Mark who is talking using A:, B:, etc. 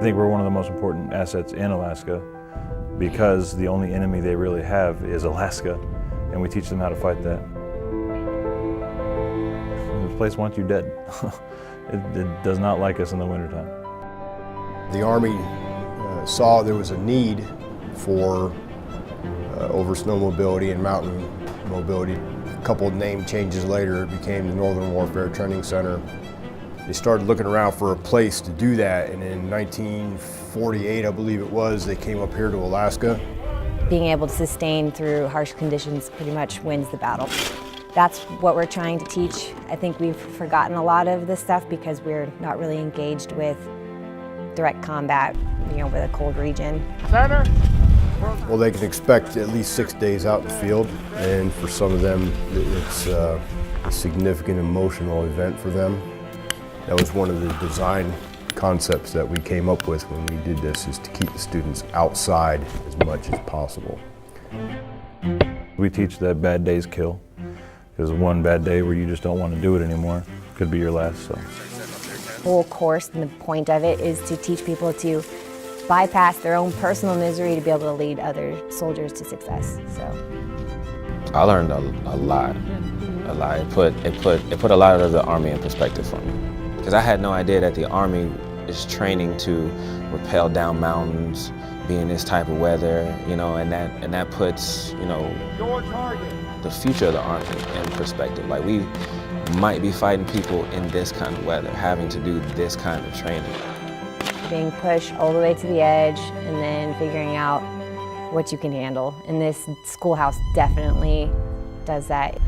A: think we're one of the most important assets in Alaska because the only enemy they really have is Alaska, and we teach them how to fight that. This place wants you dead. It does not like us in the wintertime.
B: The Army saw there was a need for over snow mobility and mountain mobility. A couple of name changes later, it became the Northern Warfare Training Center. They started looking around for a place to do that, and in 1948, I believe it was, they came up here to Alaska.
C: Being able to sustain through harsh conditions pretty much wins the battle. That's what we're trying to teach. I think we've forgotten a lot of this stuff because we're not really engaged with direct combat, with a cold region.
D: Center.
B: Well, they can expect at least 6 days out in the field, and for some of them, it's a significant emotional event for them. That was one of the design concepts that we came up with when we did this, is to keep the students outside as much as possible.
A: We teach that bad days kill, because one bad day where you just don't want to do it anymore could be your last. So.
C: The whole course and the point of it is to teach people to bypass their own personal misery to be able to lead other soldiers to success. So
E: I learned a lot. It put a lot of the Army in perspective for me. Because I had no idea that the Army is training to rappel down mountains, be in this type of weather, and that puts, the future of the Army in perspective. Like, we might be fighting people in this kind of weather, having to do this kind of training.
C: Being pushed all the way to the edge and then figuring out what you can handle. And this schoolhouse definitely does that.